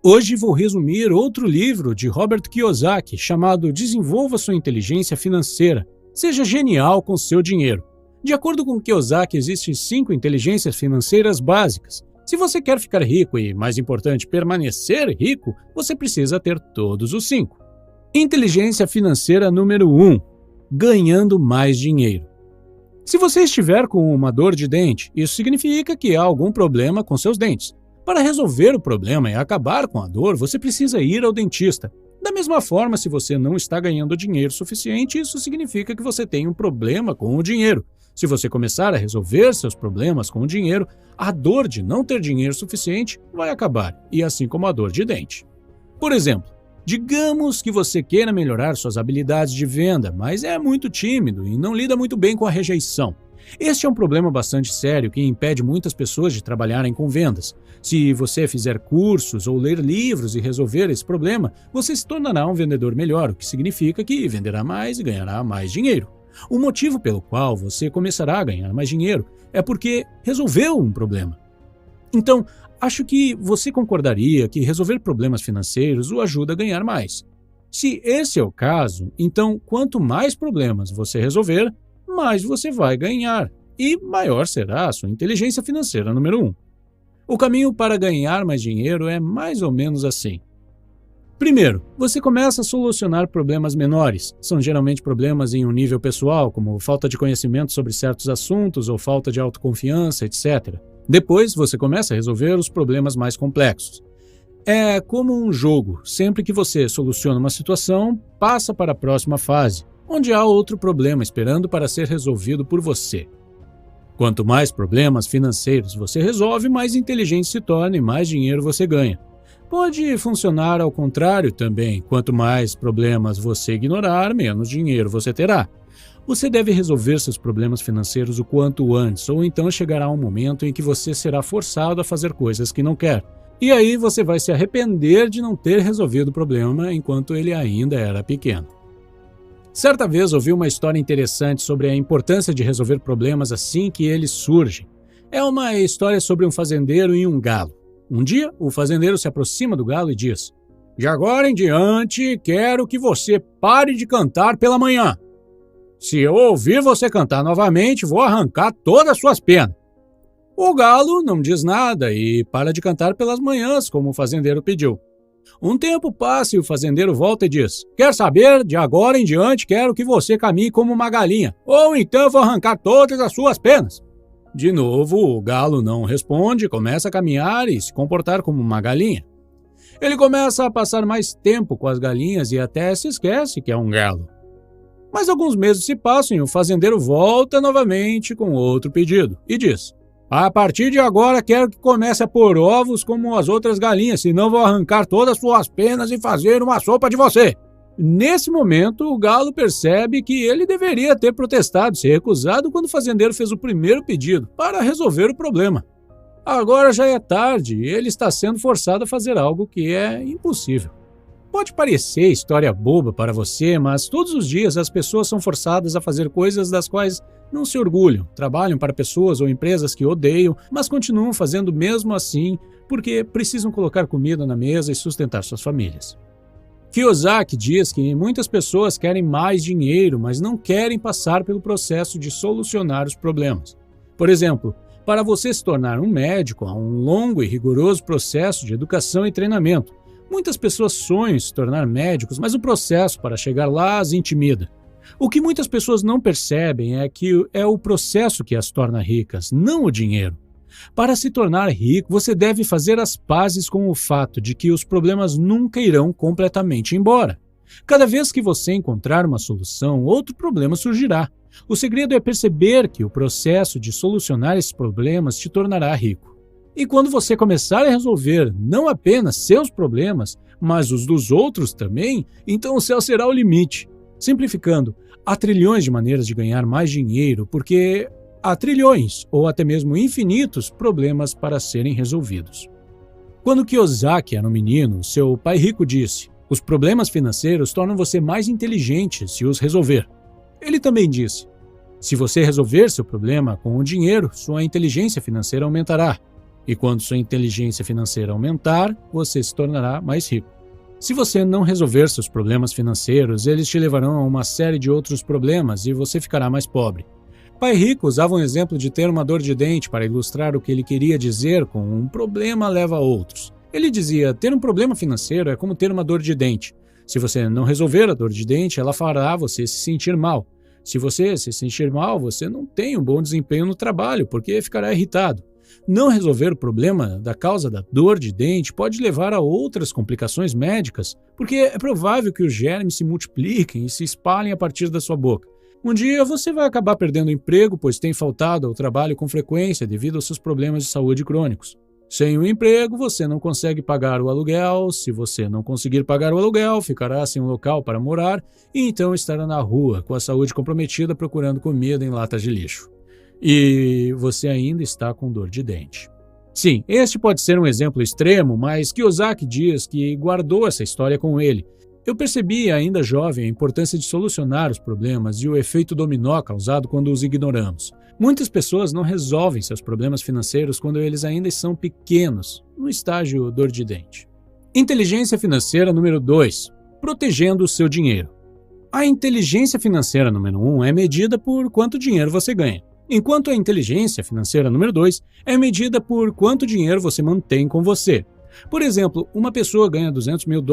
Hoje vou resumir outro livro de Robert Kiyosaki chamado Desenvolva Sua Inteligência Financeira. Seja genial com seu dinheiro. De acordo com Kiyosaki, existem 5 inteligências financeiras básicas. Se você quer ficar rico e, mais importante, permanecer rico, você precisa ter todos os 5. Inteligência financeira número 1. Ganhando mais dinheiro. Se você estiver com uma dor de dente, isso significa que há algum problema com seus dentes. Para resolver o problema e acabar com a dor, você precisa ir ao dentista. Da mesma forma, se você não está ganhando dinheiro suficiente, isso significa que você tem um problema com o dinheiro. Se você começar a resolver seus problemas com o dinheiro, a dor de não ter dinheiro suficiente vai acabar, e assim como a dor de dente. Por exemplo, digamos que você queira melhorar suas habilidades de venda, mas é muito tímido e não lida muito bem com a rejeição. Este é um problema bastante sério que impede muitas pessoas de trabalharem com vendas. Se você fizer cursos ou ler livros e resolver esse problema, você se tornará um vendedor melhor, o que significa que venderá mais e ganhará mais dinheiro. O motivo pelo qual você começará a ganhar mais dinheiro é porque resolveu um problema. Então, acho que você concordaria que resolver problemas financeiros o ajuda a ganhar mais. Se esse é o caso, então quanto mais problemas você resolver, mais você vai ganhar e maior será a sua inteligência financeira número 1. O caminho para ganhar mais dinheiro é mais ou menos assim. Primeiro, você começa a solucionar problemas menores. São geralmente problemas em um nível pessoal, como falta de conhecimento sobre certos assuntos ou falta de autoconfiança, etc. Depois, você começa a resolver os problemas mais complexos. É como um jogo. Sempre que você soluciona uma situação, passa para a próxima fase, onde há outro problema esperando para ser resolvido por você. Quanto mais problemas financeiros você resolve, mais inteligente se torna e mais dinheiro você ganha. Pode funcionar ao contrário também. Quanto mais problemas você ignorar, menos dinheiro você terá. Você deve resolver seus problemas financeiros o quanto antes, ou então chegará um momento em que você será forçado a fazer coisas que não quer. E aí você vai se arrepender de não ter resolvido o problema enquanto ele ainda era pequeno. Certa vez ouvi uma história interessante sobre a importância de resolver problemas assim que eles surgem. É uma história sobre um fazendeiro e um galo. Um dia, o fazendeiro se aproxima do galo e diz: "De agora em diante, quero que você pare de cantar pela manhã. Se eu ouvir você cantar novamente, vou arrancar todas as suas penas." O galo não diz nada e para de cantar pelas manhãs, como o fazendeiro pediu. Um tempo passa e o fazendeiro volta e diz: "Quer saber? De agora em diante, quero que você caminhe como uma galinha, ou então vou arrancar todas as suas penas." De novo, o galo não responde, começa a caminhar e se comportar como uma galinha. Ele começa a passar mais tempo com as galinhas e até se esquece que é um galo. Mas alguns meses se passam e o fazendeiro volta novamente com outro pedido e diz: "A partir de agora quero que comece a pôr ovos como as outras galinhas, senão vou arrancar todas as suas penas e fazer uma sopa de você." Nesse momento, o galo percebe que ele deveria ter protestado, se recusado quando o fazendeiro fez o primeiro pedido para resolver o problema. Agora já é tarde e ele está sendo forçado a fazer algo que é impossível. Pode parecer história boba para você, mas todos os dias as pessoas são forçadas a fazer coisas das quais não se orgulham, trabalham para pessoas ou empresas que odeiam, mas continuam fazendo mesmo assim porque precisam colocar comida na mesa e sustentar suas famílias. Kiyosaki diz que muitas pessoas querem mais dinheiro, mas não querem passar pelo processo de solucionar os problemas. Por exemplo, para você se tornar um médico, há um longo e rigoroso processo de educação e treinamento. Muitas pessoas sonham em se tornar médicos, mas o processo para chegar lá as intimida. O que muitas pessoas não percebem é que é o processo que as torna ricas, não o dinheiro. Para se tornar rico, você deve fazer as pazes com o fato de que os problemas nunca irão completamente embora. Cada vez que você encontrar uma solução, outro problema surgirá. O segredo é perceber que o processo de solucionar esses problemas te tornará rico. E quando você começar a resolver não apenas seus problemas, mas os dos outros também, então o céu será o limite. Simplificando, há trilhões de maneiras de ganhar mais dinheiro porque há trilhões, ou até mesmo infinitos, problemas para serem resolvidos. Quando Kiyosaki era um menino, seu pai rico disse: "Os problemas financeiros tornam você mais inteligente se os resolver." Ele também disse: "Se você resolver seu problema com o dinheiro, sua inteligência financeira aumentará." E quando sua inteligência financeira aumentar, você se tornará mais rico. Se você não resolver seus problemas financeiros, eles te levarão a uma série de outros problemas e você ficará mais pobre. Pai Rico usava um exemplo de ter uma dor de dente para ilustrar o que ele queria dizer com um problema leva a outros. Ele dizia, ter um problema financeiro é como ter uma dor de dente. Se você não resolver a dor de dente, ela fará você se sentir mal. Se você se sentir mal, você não tem um bom desempenho no trabalho, porque ficará irritado. Não resolver o problema da causa da dor de dente pode levar a outras complicações médicas, porque é provável que os germes se multipliquem e se espalhem a partir da sua boca. Um dia você vai acabar perdendo o emprego, pois tem faltado ao trabalho com frequência devido aos seus problemas de saúde crônicos. Sem o emprego, você não consegue pagar o aluguel. Se você não conseguir pagar o aluguel, ficará sem um local para morar e então estará na rua, com a saúde comprometida, procurando comida em latas de lixo. E você ainda está com dor de dente. Sim, este pode ser um exemplo extremo, mas Kiyosaki diz que guardou essa história com ele. Eu percebi, ainda jovem, a importância de solucionar os problemas e o efeito dominó causado quando os ignoramos. Muitas pessoas não resolvem seus problemas financeiros quando eles ainda são pequenos, no estágio dor de dente. Inteligência financeira número 2. Protegendo o seu dinheiro. A inteligência financeira número 1 é medida por quanto dinheiro você ganha, enquanto a inteligência financeira número 2 é medida por quanto dinheiro você mantém com você. Por exemplo, uma pessoa ganha $200 mil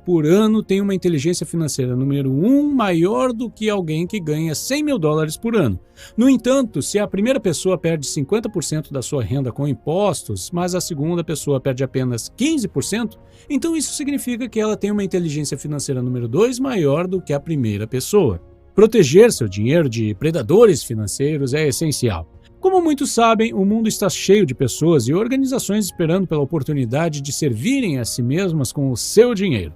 por ano tem uma inteligência financeira número 1 maior do que alguém que ganha $100 mil por ano. No entanto, se a primeira pessoa perde 50% da sua renda com impostos, mas a segunda pessoa perde apenas 15%, então isso significa que ela tem uma inteligência financeira número 2 maior do que a primeira pessoa. Proteger seu dinheiro de predadores financeiros é essencial. Como muitos sabem, o mundo está cheio de pessoas e organizações esperando pela oportunidade de servirem a si mesmas com o seu dinheiro.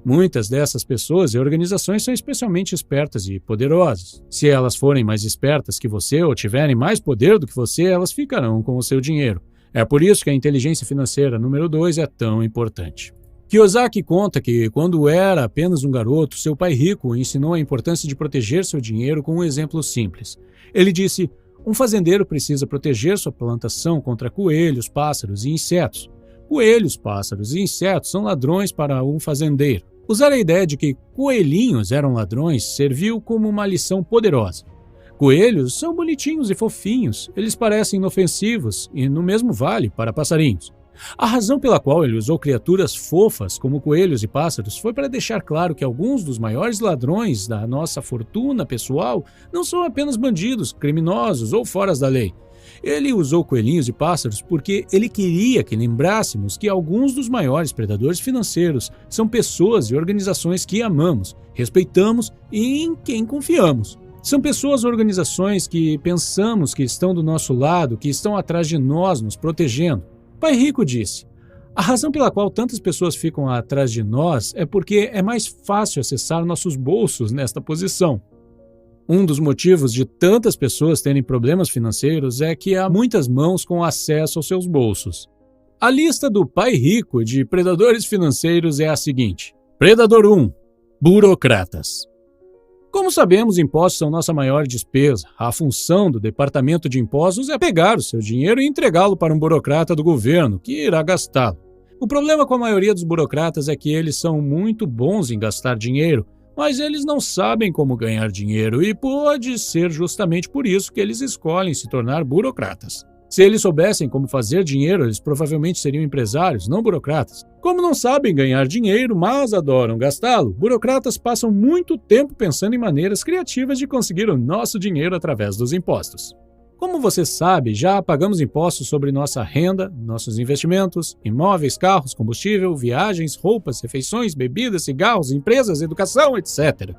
Muitas dessas pessoas e organizações são especialmente espertas e poderosas. Se elas forem mais espertas que você ou tiverem mais poder do que você, elas ficarão com o seu dinheiro. É por isso que a inteligência financeira número 2 é tão importante. Kiyosaki conta que, quando era apenas um garoto, seu pai rico o ensinou a importância de proteger seu dinheiro com um exemplo simples. Ele disse: um fazendeiro precisa proteger sua plantação contra coelhos, pássaros e insetos. Coelhos, pássaros e insetos são ladrões para um fazendeiro. Usar a ideia de que coelhinhos eram ladrões serviu como uma lição poderosa. Coelhos são bonitinhos e fofinhos, eles parecem inofensivos e no mesmo vale para passarinhos. A razão pela qual ele usou criaturas fofas como coelhos e pássaros foi para deixar claro que alguns dos maiores ladrões da nossa fortuna pessoal não são apenas bandidos, criminosos ou fora da lei. Ele usou coelhinhos e pássaros porque ele queria que lembrássemos que alguns dos maiores predadores financeiros são pessoas e organizações que amamos, respeitamos e em quem confiamos. São pessoas ou organizações que pensamos que estão do nosso lado, que estão atrás de nós, nos protegendo. Pai Rico disse: a razão pela qual tantas pessoas ficam atrás de nós é porque é mais fácil acessar nossos bolsos nesta posição. Um dos motivos de tantas pessoas terem problemas financeiros é que há muitas mãos com acesso aos seus bolsos. A lista do Pai Rico de predadores financeiros é a seguinte: Predador 1. Burocratas. Como sabemos, impostos são nossa maior despesa. A função do Departamento de Impostos é pegar o seu dinheiro e entregá-lo para um burocrata do governo, que irá gastá-lo. O problema com a maioria dos burocratas é que eles são muito bons em gastar dinheiro, mas eles não sabem como ganhar dinheiro e pode ser justamente por isso que eles escolhem se tornar burocratas. Se eles soubessem como fazer dinheiro, eles provavelmente seriam empresários, não burocratas. Como não sabem ganhar dinheiro, mas adoram gastá-lo, burocratas passam muito tempo pensando em maneiras criativas de conseguir o nosso dinheiro através dos impostos. Como você sabe, já pagamos impostos sobre nossa renda, nossos investimentos, imóveis, carros, combustível, viagens, roupas, refeições, bebidas, cigarros, empresas, educação, etc.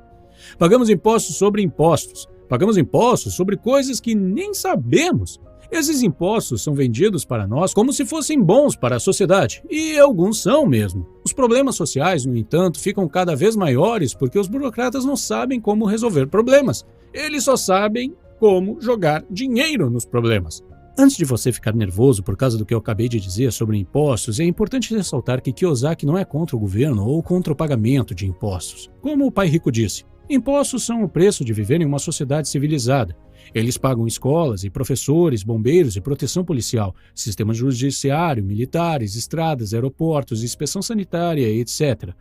Pagamos impostos sobre impostos. Pagamos impostos sobre coisas que nem sabemos. Esses impostos são vendidos para nós como se fossem bons para a sociedade, e alguns são mesmo. Os problemas sociais, no entanto, ficam cada vez maiores porque os burocratas não sabem como resolver problemas. Eles só sabem como jogar dinheiro nos problemas. Antes de você ficar nervoso por causa do que eu acabei de dizer sobre impostos, é importante ressaltar que Kiyosaki não é contra o governo ou contra o pagamento de impostos. Como o Pai Rico disse, Impostos são o preço de viver em uma sociedade civilizada. Eles pagam escolas e professores, bombeiros e proteção policial, sistema judiciário, militares, estradas, aeroportos, inspeção sanitária, etc.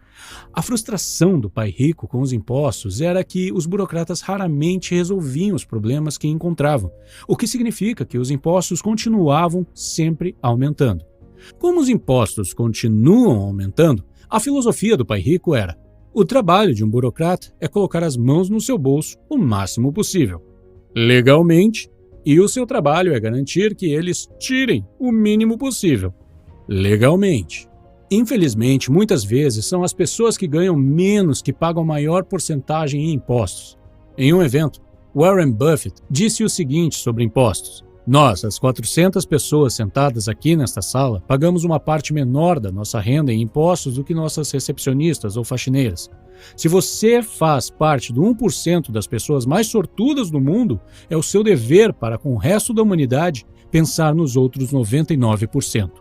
A frustração do pai rico com os impostos era que os burocratas raramente resolviam os problemas que encontravam, o que significa que os impostos continuavam sempre aumentando. Como os impostos continuam aumentando, a filosofia do pai rico era: o trabalho de um burocrata é colocar as mãos no seu bolso o máximo possível, legalmente, e o seu trabalho é garantir que eles tirem o mínimo possível, legalmente. Infelizmente, muitas vezes são as pessoas que ganham menos que pagam maior porcentagem em impostos. Em um evento, Warren Buffett disse o seguinte sobre impostos: nós, as 400 pessoas sentadas aqui nesta sala, pagamos uma parte menor da nossa renda em impostos do que nossas recepcionistas ou faxineiras. Se você faz parte do 1% das pessoas mais sortudas do mundo, é o seu dever para com o resto da humanidade pensar nos outros 99%.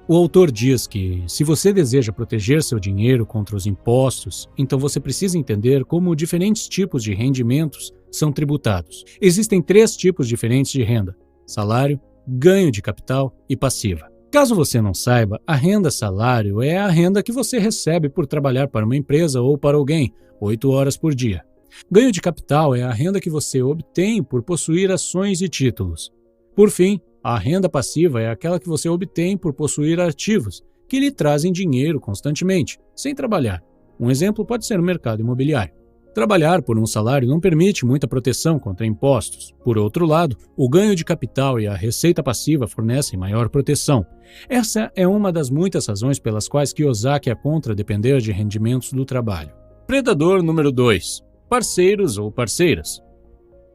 O autor diz que, se você deseja proteger seu dinheiro contra os impostos, então você precisa entender como diferentes tipos de rendimentos são tributados. Existem 3 tipos diferentes de renda: salário, ganho de capital e passiva. Caso você não saiba, a renda-salário é a renda que você recebe por trabalhar para uma empresa ou para alguém, 8 horas por dia. Ganho de capital é a renda que você obtém por possuir ações e títulos. Por fim, a renda passiva é aquela que você obtém por possuir ativos, que lhe trazem dinheiro constantemente, sem trabalhar. Um exemplo pode ser o mercado imobiliário. Trabalhar por um salário não permite muita proteção contra impostos. Por outro lado, o ganho de capital e a receita passiva fornecem maior proteção. Essa é uma das muitas razões pelas quais Kiyosaki é contra depender de rendimentos do trabalho. Predador número 2. Parceiros ou parceiras.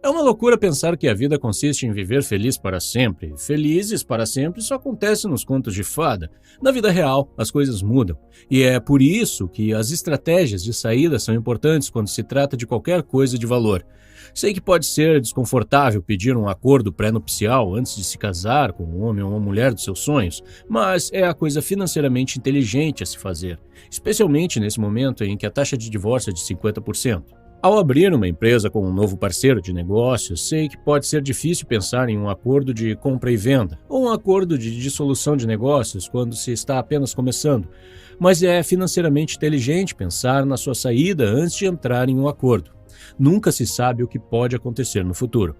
É uma loucura pensar que a vida consiste em viver feliz para sempre. Felizes para sempre só acontece nos contos de fada. Na vida real, as coisas mudam. E é por isso que as estratégias de saída são importantes quando se trata de qualquer coisa de valor. Sei que pode ser desconfortável pedir um acordo pré-nupcial antes de se casar com um homem ou uma mulher dos seus sonhos, mas é a coisa financeiramente inteligente a se fazer, especialmente nesse momento em que a taxa de divórcio é de 50%. Ao abrir uma empresa com um novo parceiro de negócios, sei que pode ser difícil pensar em um acordo de compra e venda ou um acordo de dissolução de negócios quando se está apenas começando, mas é financeiramente inteligente pensar na sua saída antes de entrar em um acordo. Nunca se sabe o que pode acontecer no futuro.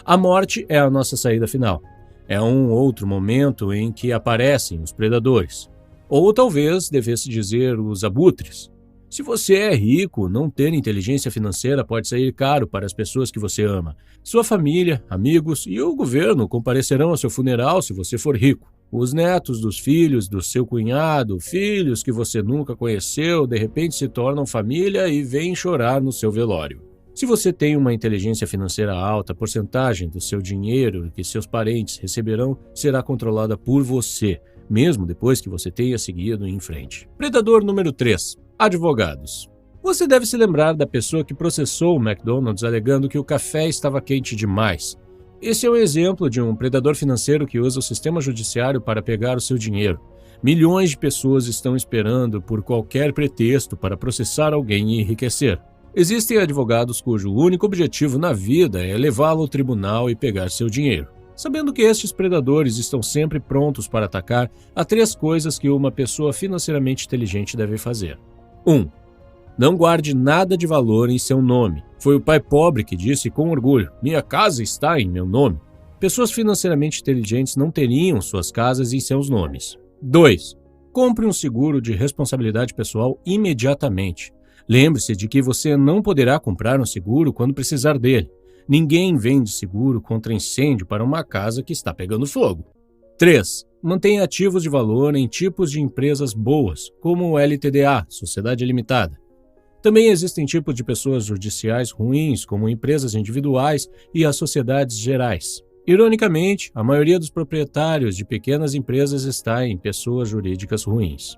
A morte é a nossa saída final. É um outro momento em que aparecem os predadores. Ou talvez devesse dizer os abutres. Se você é rico, não ter inteligência financeira pode sair caro para as pessoas que você ama. Sua família, amigos e o governo comparecerão ao seu funeral se você for rico. Os netos dos filhos do seu cunhado, filhos que você nunca conheceu, de repente se tornam família e vêm chorar no seu velório. Se você tem uma inteligência financeira alta, a porcentagem do seu dinheiro que seus parentes receberão será controlada por você, mesmo depois que você tenha seguido em frente. Predador número 3. Advogados. Você deve se lembrar da pessoa que processou o McDonald's alegando que o café estava quente demais. Esse é um exemplo de um predador financeiro que usa o sistema judiciário para pegar o seu dinheiro. Milhões de pessoas estão esperando por qualquer pretexto para processar alguém e enriquecer. Existem advogados cujo único objetivo na vida é levá-lo ao tribunal e pegar seu dinheiro. Sabendo que estes predadores estão sempre prontos para atacar, há 3 coisas que uma pessoa financeiramente inteligente deve fazer. 1. Não guarde nada de valor em seu nome. Foi o pai pobre que disse com orgulho: minha casa está em meu nome. Pessoas financeiramente inteligentes não teriam suas casas em seus nomes. 2. Compre um seguro de responsabilidade pessoal imediatamente. Lembre-se de que você não poderá comprar um seguro quando precisar dele. Ninguém vende seguro contra incêndio para uma casa que está pegando fogo. 3. Mantenha ativos de valor em tipos de empresas boas, como o LTDA, Sociedade Limitada. Também existem tipos de pessoas judiciais ruins, como empresas individuais e as sociedades gerais. Ironicamente, a maioria dos proprietários de pequenas empresas está em pessoas jurídicas ruins.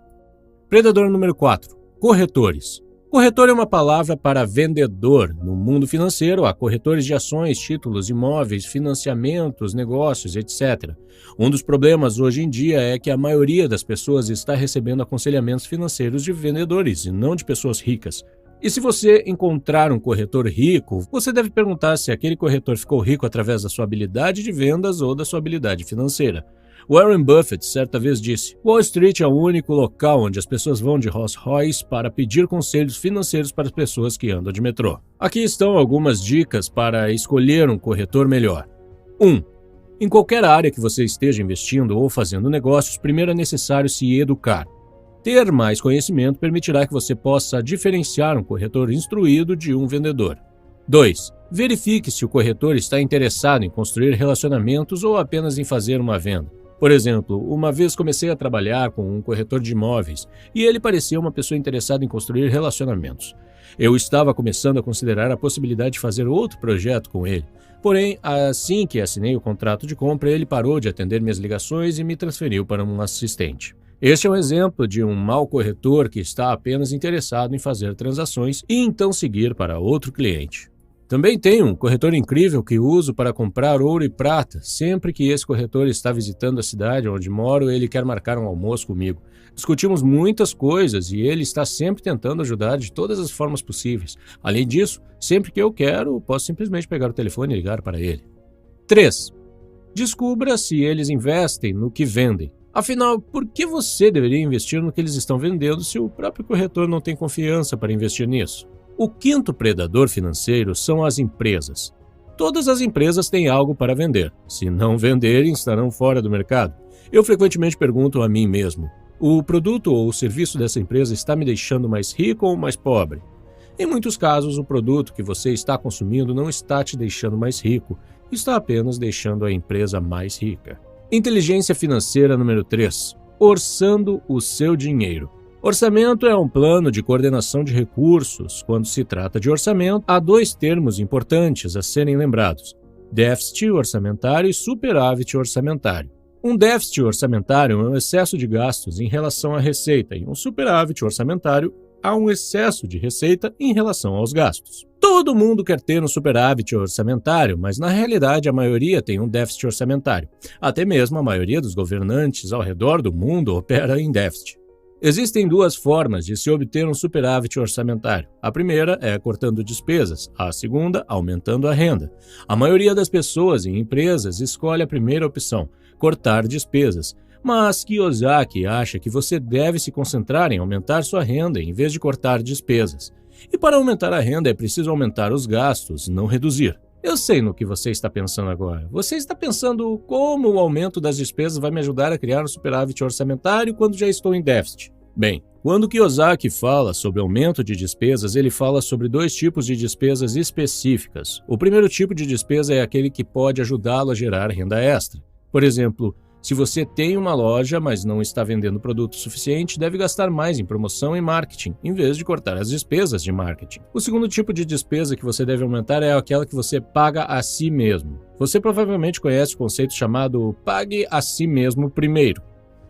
Predador número 4. Corretores. Corretor é uma palavra para vendedor. No mundo financeiro, há corretores de ações, títulos, imóveis, financiamentos, negócios, etc. Um dos problemas hoje em dia é que a maioria das pessoas está recebendo aconselhamentos financeiros de vendedores e não de pessoas ricas. E se você encontrar um corretor rico, você deve perguntar se aquele corretor ficou rico através da sua habilidade de vendas ou da sua habilidade financeira. Warren Buffett certa vez disse: Wall Street é o único local onde as pessoas vão de Rolls Royce para pedir conselhos financeiros para as pessoas que andam de metrô. Aqui estão algumas dicas para escolher um corretor melhor. 1. Em qualquer área que você esteja investindo ou fazendo negócios, primeiro é necessário se educar. Ter mais conhecimento permitirá que você possa diferenciar um corretor instruído de um vendedor. 2. Verifique se o corretor está interessado em construir relacionamentos ou apenas em fazer uma venda. Por exemplo, uma vez comecei a trabalhar com um corretor de imóveis e ele parecia uma pessoa interessada em construir relacionamentos. Eu estava começando a considerar a possibilidade de fazer outro projeto com ele. Porém, assim que assinei o contrato de compra, ele parou de atender minhas ligações e me transferiu para um assistente. Este é um exemplo de um mau corretor que está apenas interessado em fazer transações e então seguir para outro cliente. Também tenho um corretor incrível que uso para comprar ouro e prata. Sempre que esse corretor está visitando a cidade onde moro, ele quer marcar um almoço comigo. Discutimos muitas coisas e ele está sempre tentando ajudar de todas as formas possíveis. Além disso, sempre que eu quero, posso simplesmente pegar o telefone e ligar para ele. 3. Descubra se eles investem no que vendem. Afinal, por que você deveria investir no que eles estão vendendo se o próprio corretor não tem confiança para investir nisso? O quinto predador financeiro são as empresas. Todas as empresas têm algo para vender. Se não venderem, estarão fora do mercado. Eu frequentemente pergunto a mim mesmo: o produto ou o serviço dessa empresa está me deixando mais rico ou mais pobre? Em muitos casos, o produto que você está consumindo não está te deixando mais rico, está apenas deixando a empresa mais rica. Inteligência financeira número 3. Orçando o seu dinheiro. Orçamento é um plano de coordenação de recursos. Quando se trata de orçamento, há dois termos importantes a serem lembrados: déficit orçamentário e superávit orçamentário. Um déficit orçamentário é um excesso de gastos em relação à receita, e um superávit orçamentário há um excesso de receita em relação aos gastos. Todo mundo quer ter um superávit orçamentário, mas na realidade a maioria tem um déficit orçamentário. Até mesmo a maioria dos governantes ao redor do mundo opera em déficit. Existem duas formas de se obter um superávit orçamentário. A primeira é cortando despesas, a segunda, aumentando a renda. A maioria das pessoas e empresas escolhe a primeira opção, cortar despesas. Mas Kiyosaki acha que você deve se concentrar em aumentar sua renda em vez de cortar despesas. E para aumentar a renda é preciso aumentar os gastos, não reduzir. Eu sei no que você está pensando agora. Você está pensando como o aumento das despesas vai me ajudar a criar um superávit orçamentário quando já estou em déficit. Bem, quando Kiyosaki fala sobre aumento de despesas, ele fala sobre dois tipos de despesas específicas. O primeiro tipo de despesa é aquele que pode ajudá-lo a gerar renda extra. Por exemplo, se você tem uma loja, mas não está vendendo produto suficiente, deve gastar mais em promoção e marketing, em vez de cortar as despesas de marketing. O segundo tipo de despesa que você deve aumentar é aquela que você paga a si mesmo. Você provavelmente conhece o conceito chamado pague a si mesmo primeiro.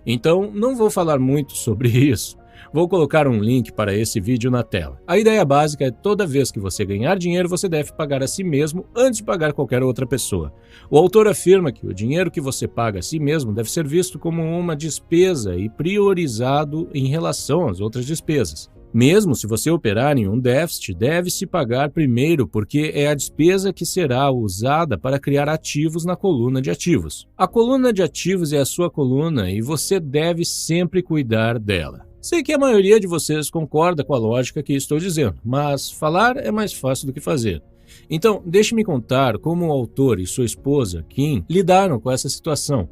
Então, não vou falar muito sobre isso. Vou colocar um link para esse vídeo na tela. A ideia básica é toda vez que você ganhar dinheiro, você deve pagar a si mesmo antes de pagar qualquer outra pessoa. O autor afirma que o dinheiro que você paga a si mesmo deve ser visto como uma despesa e priorizado em relação às outras despesas. Mesmo se você operar em um déficit, deve-se pagar primeiro porque é a despesa que será usada para criar ativos na coluna de ativos. A coluna de ativos é a sua coluna e você deve sempre cuidar dela. Sei que a maioria de vocês concorda com a lógica que estou dizendo, mas falar é mais fácil do que fazer. Então, deixe-me contar como o autor e sua esposa, Kim, lidaram com essa situação.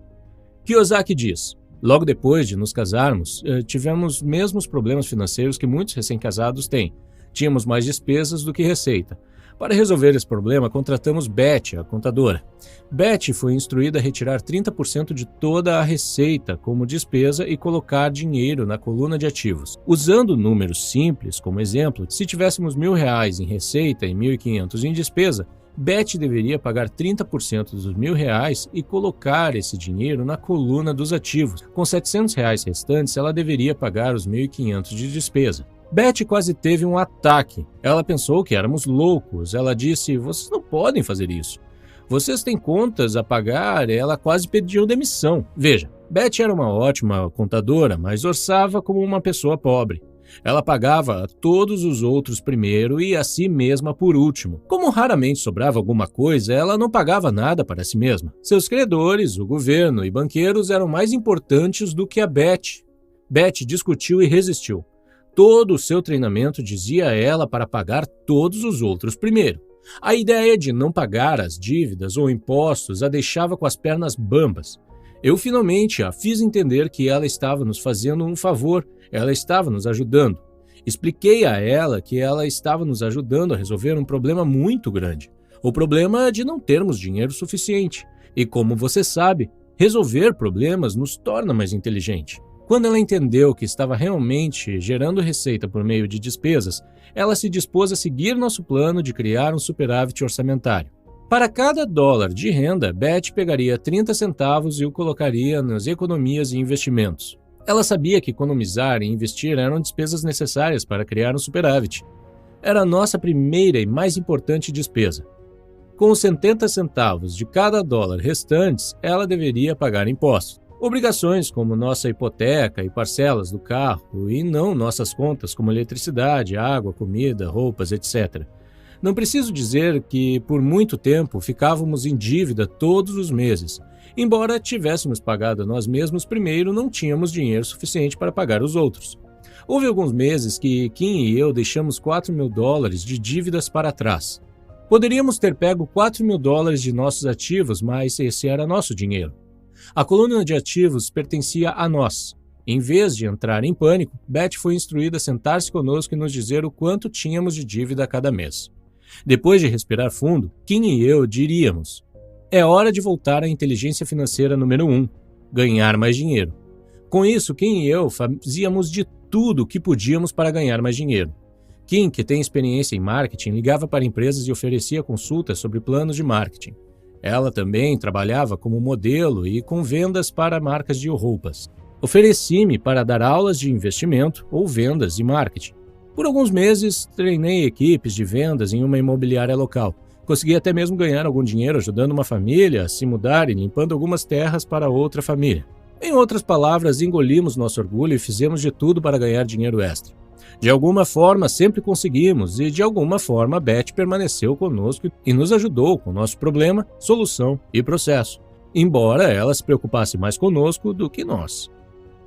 Kiyosaki diz: logo depois de nos casarmos, tivemos os mesmos problemas financeiros que muitos recém-casados têm. Tínhamos mais despesas do que receita. Para resolver esse problema, contratamos Betty, a contadora. Betty foi instruída a retirar 30% de toda a receita como despesa e colocar dinheiro na coluna de ativos. Usando números simples como exemplo, se tivéssemos R$1.000 em receita e R$1.500 em despesa, Betty deveria pagar 30% dos R$1.000 e colocar esse dinheiro na coluna dos ativos. Com R$700 restantes, ela deveria pagar os R$1.500 de despesa. Betty quase teve um ataque. Ela pensou que éramos loucos. Ela disse: vocês não podem fazer isso. Vocês têm contas a pagar. Ela quase pediu demissão. Veja, Betty era uma ótima contadora, mas orçava como uma pessoa pobre. Ela pagava a todos os outros primeiro e a si mesma por último. Como raramente sobrava alguma coisa, ela não pagava nada para si mesma. Seus credores, o governo e banqueiros eram mais importantes do que a Beth. Beth discutiu e resistiu. Todo o seu treinamento dizia a ela para pagar todos os outros primeiro. A ideia de não pagar as dívidas ou impostos a deixava com as pernas bambas. Eu finalmente a fiz entender que ela estava nos fazendo um favor, ela estava nos ajudando. Expliquei a ela que ela estava nos ajudando a resolver um problema muito grande, o problema de não termos dinheiro suficiente. E como você sabe, resolver problemas nos torna mais inteligente. Quando ela entendeu que estava realmente gerando receita por meio de despesas, ela se dispôs a seguir nosso plano de criar um superávit orçamentário. Para cada dólar de renda, Beth pegaria 30 centavos e o colocaria nas economias e investimentos. Ela sabia que economizar e investir eram despesas necessárias para criar um superávit. Era a nossa primeira e mais importante despesa. Com os 70 centavos de cada dólar restantes, ela deveria pagar impostos. Obrigações como nossa hipoteca e parcelas do carro, e não nossas contas como eletricidade, água, comida, roupas, etc. Não preciso dizer que, por muito tempo, ficávamos em dívida todos os meses. Embora tivéssemos pagado a nós mesmos primeiro, não tínhamos dinheiro suficiente para pagar os outros. Houve alguns meses que Kim e eu deixamos $4.000 de dívidas para trás. Poderíamos ter pego $4.000 de nossos ativos, mas esse era nosso dinheiro. A coluna de ativos pertencia a nós. Em vez de entrar em pânico, Beth foi instruída a sentar-se conosco e nos dizer o quanto tínhamos de dívida a cada mês. Depois de respirar fundo, Kim e eu diríamos: é hora de voltar à inteligência financeira número 1, ganhar mais dinheiro. Com isso, Kim e eu fazíamos de tudo o que podíamos para ganhar mais dinheiro. Kim, que tem experiência em marketing, ligava para empresas e oferecia consultas sobre planos de marketing. Ela também trabalhava como modelo e com vendas para marcas de roupas. Ofereci-me para dar aulas de investimento ou vendas e marketing. Por alguns meses, treinei equipes de vendas em uma imobiliária local. Consegui até mesmo ganhar algum dinheiro ajudando uma família a se mudar e limpando algumas terras para outra família. Em outras palavras, engolimos nosso orgulho e fizemos de tudo para ganhar dinheiro extra. De alguma forma, sempre conseguimos e, de alguma forma, Beth permaneceu conosco e nos ajudou com nosso problema, solução e processo, embora ela se preocupasse mais conosco do que nós.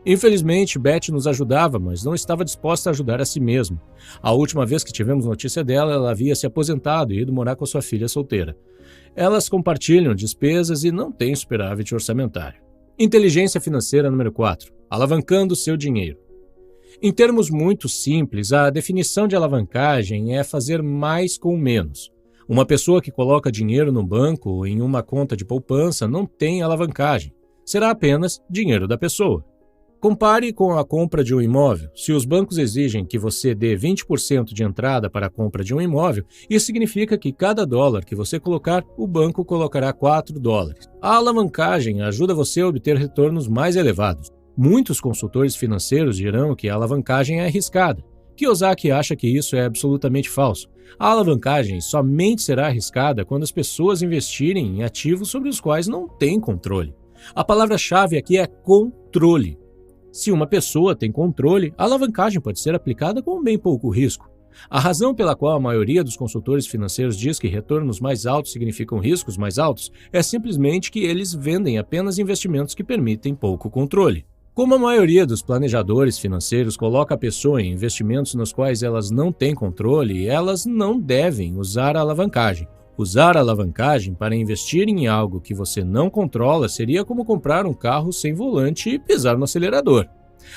Infelizmente, Beth nos ajudava, mas não estava disposta a ajudar a si mesma. A última vez que tivemos notícia dela, ela havia se aposentado e ido morar com sua filha solteira. Elas compartilham despesas e não têm superávit orçamentário. Inteligência financeira número 4. Alavancando seu dinheiro. Em termos muito simples, a definição de alavancagem é fazer mais com menos. Uma pessoa que coloca dinheiro no banco ou em uma conta de poupança não tem alavancagem. Será apenas dinheiro da pessoa. Compare com a compra de um imóvel. Se os bancos exigem que você dê 20% de entrada para a compra de um imóvel, isso significa que cada dólar que você colocar, o banco colocará $4. A alavancagem ajuda você a obter retornos mais elevados. Muitos consultores financeiros dirão que a alavancagem é arriscada. Kiyosaki acha que isso é absolutamente falso. A alavancagem somente será arriscada quando as pessoas investirem em ativos sobre os quais não têm controle. A palavra-chave aqui é controle. Se uma pessoa tem controle, a alavancagem pode ser aplicada com bem pouco risco. A razão pela qual a maioria dos consultores financeiros diz que retornos mais altos significam riscos mais altos é simplesmente que eles vendem apenas investimentos que permitem pouco controle. Como a maioria dos planejadores financeiros coloca a pessoa em investimentos nos quais elas não têm controle, elas não devem usar a alavancagem. Usar a alavancagem para investir em algo que você não controla seria como comprar um carro sem volante e pisar no acelerador.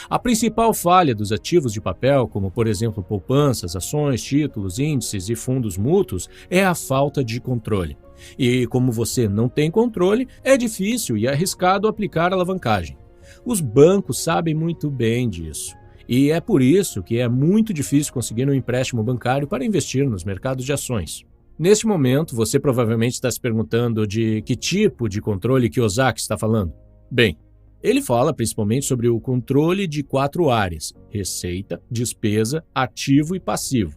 A principal falha dos ativos de papel, como por exemplo poupanças, ações, títulos, índices e fundos mútuos, é a falta de controle. E como você não tem controle, é difícil e arriscado aplicar a alavancagem. Os bancos sabem muito bem disso. E é por isso que é muito difícil conseguir um empréstimo bancário para investir nos mercados de ações. Neste momento, você provavelmente está se perguntando de que tipo de controle Kiyosaki está falando. Bem, ele fala principalmente sobre o controle de 4 áreas: receita, despesa, ativo e passivo.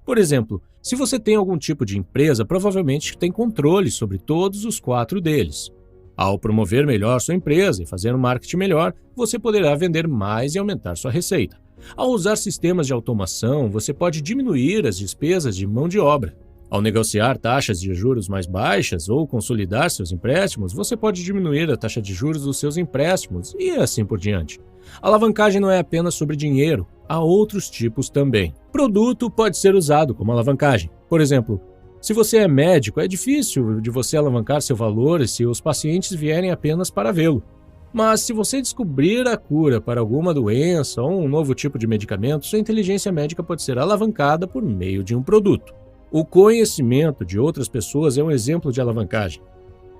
Por exemplo, se você tem algum tipo de empresa, provavelmente tem controle sobre todos os 4 deles. Ao promover melhor sua empresa e fazer um marketing melhor, você poderá vender mais e aumentar sua receita. Ao usar sistemas de automação, você pode diminuir as despesas de mão de obra. Ao negociar taxas de juros mais baixas ou consolidar seus empréstimos, você pode diminuir a taxa de juros dos seus empréstimos e assim por diante. A alavancagem não é apenas sobre dinheiro, há outros tipos também. Produto pode ser usado como alavancagem. Por exemplo, se você é médico, é difícil de você alavancar seu valor se os pacientes vierem apenas para vê-lo. Mas se você descobrir a cura para alguma doença ou um novo tipo de medicamento, sua inteligência médica pode ser alavancada por meio de um produto. O conhecimento de outras pessoas é um exemplo de alavancagem.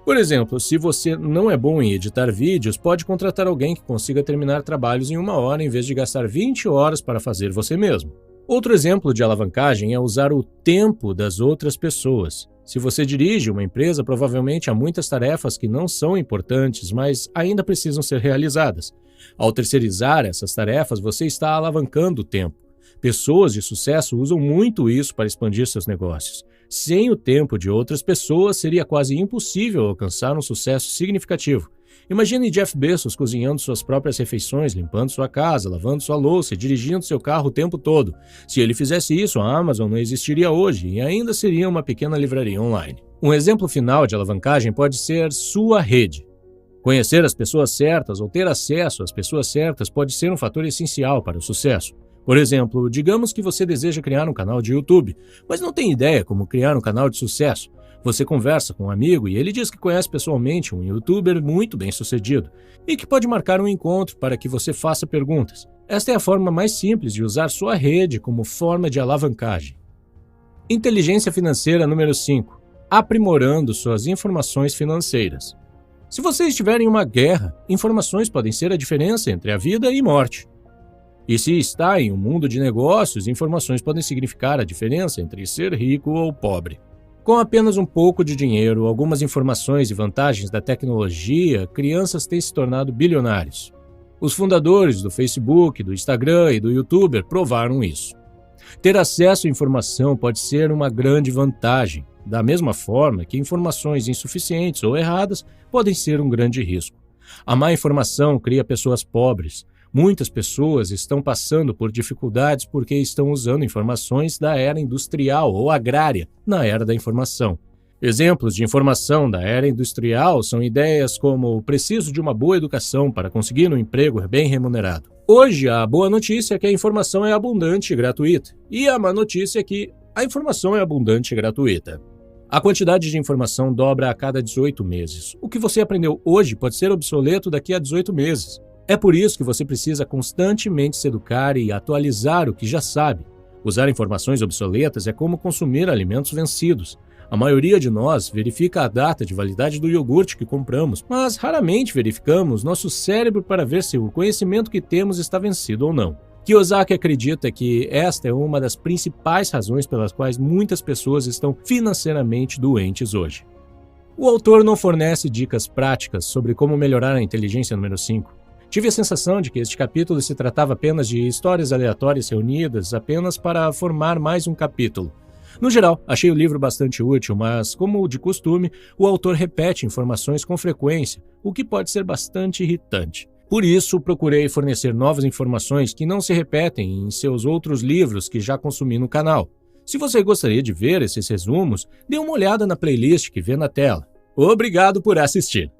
Por exemplo, se você não é bom em editar vídeos, pode contratar alguém que consiga terminar trabalhos em 1 hora em vez de gastar 20 horas para fazer você mesmo. Outro exemplo de alavancagem é usar o tempo das outras pessoas. Se você dirige uma empresa, provavelmente há muitas tarefas que não são importantes, mas ainda precisam ser realizadas. Ao terceirizar essas tarefas, você está alavancando o tempo. Pessoas de sucesso usam muito isso para expandir seus negócios. Sem o tempo de outras pessoas, seria quase impossível alcançar um sucesso significativo. Imagine Jeff Bezos cozinhando suas próprias refeições, limpando sua casa, lavando sua louça e dirigindo seu carro o tempo todo. Se ele fizesse isso, a Amazon não existiria hoje e ainda seria uma pequena livraria online. Um exemplo final de alavancagem pode ser sua rede. Conhecer as pessoas certas ou ter acesso às pessoas certas pode ser um fator essencial para o sucesso. Por exemplo, digamos que você deseja criar um canal de YouTube, mas não tem ideia como criar um canal de sucesso. Você conversa com um amigo e ele diz que conhece pessoalmente um youtuber muito bem-sucedido e que pode marcar um encontro para que você faça perguntas. Esta é a forma mais simples de usar sua rede como forma de alavancagem. Inteligência financeira número 5. Aprimorando suas informações financeiras. Se você estiver em uma guerra, informações podem ser a diferença entre a vida e morte. E se está em um mundo de negócios, informações podem significar a diferença entre ser rico ou pobre. Com apenas um pouco de dinheiro, algumas informações e vantagens da tecnologia, crianças têm se tornado bilionários. Os fundadores do Facebook, do Instagram e do YouTube provaram isso. Ter acesso à informação pode ser uma grande vantagem, da mesma forma que informações insuficientes ou erradas podem ser um grande risco. A má informação cria pessoas pobres. Muitas pessoas estão passando por dificuldades porque estão usando informações da era industrial ou agrária na era da informação. Exemplos de informação da era industrial são ideias como preciso de uma boa educação para conseguir um emprego bem remunerado. Hoje, a boa notícia é que a informação é abundante e gratuita, e a má notícia é que a informação é abundante e gratuita. A quantidade de informação dobra a cada 18 meses. O que você aprendeu hoje pode ser obsoleto daqui a 18 meses. É por isso que você precisa constantemente se educar e atualizar o que já sabe. Usar informações obsoletas é como consumir alimentos vencidos. A maioria de nós verifica a data de validade do iogurte que compramos, mas raramente verificamos nosso cérebro para ver se o conhecimento que temos está vencido ou não. Kiyosaki acredita que esta é uma das principais razões pelas quais muitas pessoas estão financeiramente doentes hoje. O autor não fornece dicas práticas sobre como melhorar a inteligência número 5. Tive a sensação de que este capítulo se tratava apenas de histórias aleatórias reunidas apenas para formar mais um capítulo. No geral, achei o livro bastante útil, mas, como de costume, o autor repete informações com frequência, o que pode ser bastante irritante. Por isso, procurei fornecer novas informações que não se repetem em seus outros livros que já consumi no canal. Se você gostaria de ver esses resumos, dê uma olhada na playlist que vê na tela. Obrigado por assistir!